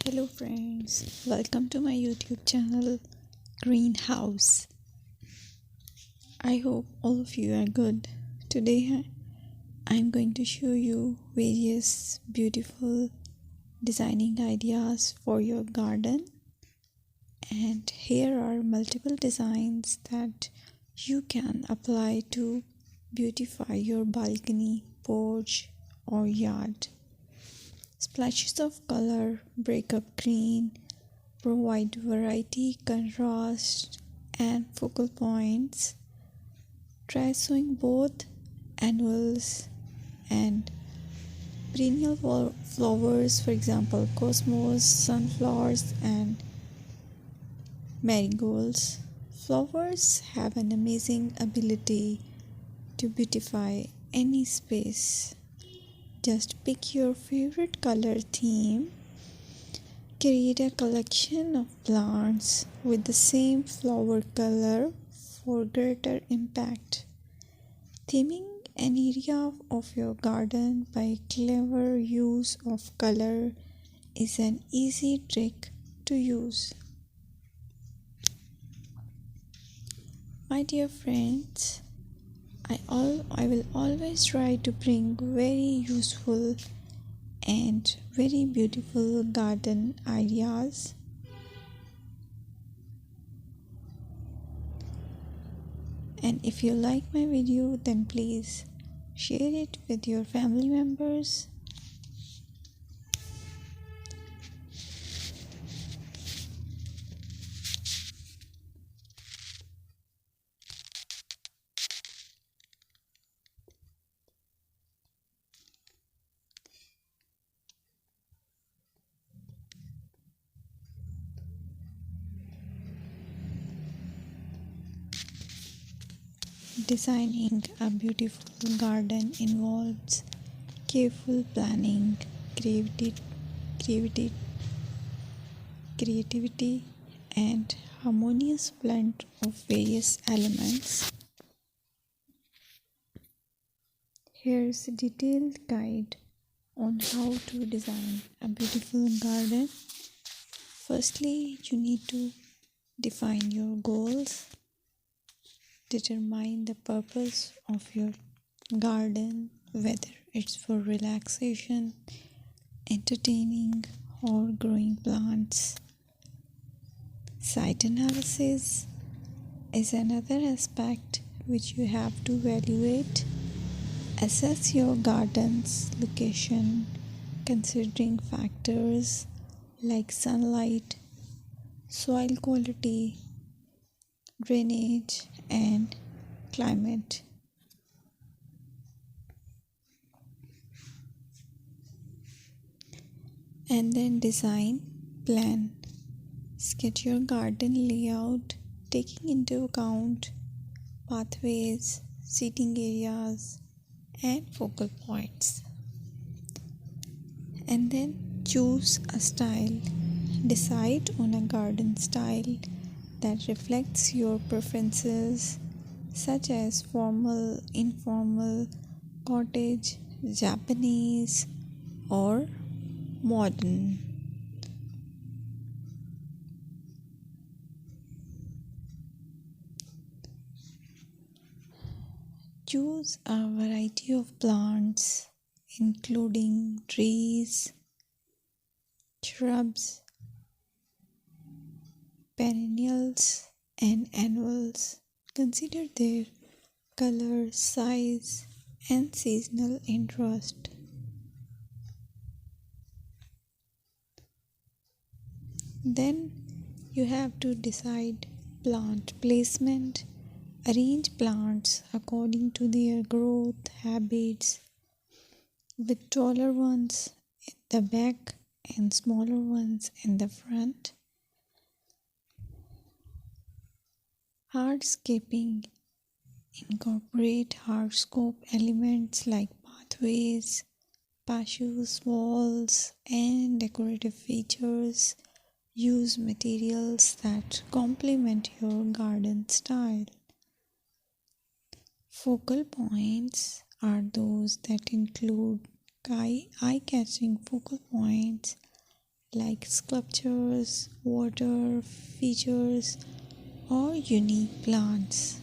Hello friends, welcome to my YouTube channel Greenhouse. I hope all of you are good. Today I'm going to show you various beautiful designing ideas for your garden, and here are multiple designs that you can apply to beautify your balcony, porch or yard. Splashes of color break up green, provide variety, contrast, and focal points. Try sowing both annuals and perennial flowers, for example, cosmos, sunflowers, and marigolds. Flowers have an amazing ability to beautify any space. Just pick your favorite color theme. Create a collection of plants with the same flower color for greater impact. Theming an area of your garden by clever use of color is an easy trick to use. My dear friends, I will always try to bring very useful and very beautiful garden ideas. And if you like my video, then please share it with your family members. Designing a beautiful garden involves careful planning, creativity, creativity, and harmonious blend of various elements. Here's a detailed guide on how to design a beautiful garden. Firstly, you need to define your goals. Determine the purpose of your garden, whether it's for relaxation, entertaining, or growing plants. Site analysis is another aspect which you have to evaluate. Assess your garden's location, considering factors like sunlight, soil quality, drainage, and climate. And then design plan. Sketch your garden layout, taking into account pathways, seating areas, and focal points. And then choose a style. Decide on a garden style that reflects your preferences, such as formal, informal, cottage, Japanese, or modern. Choose a variety of plants, including trees, shrubs, perennials, and annuals. Consider their color, size, and seasonal interest. Then you have to decide plant placement. Arrange plants according to their growth habits, with taller ones in the back and smaller ones in the front. Hardscaping. Incorporate hardscape elements like pathways, patios, walls, and decorative features. Use materials that complement your garden style. Focal points are those that include eye-catching focal points like sculptures, water features, or unique plants.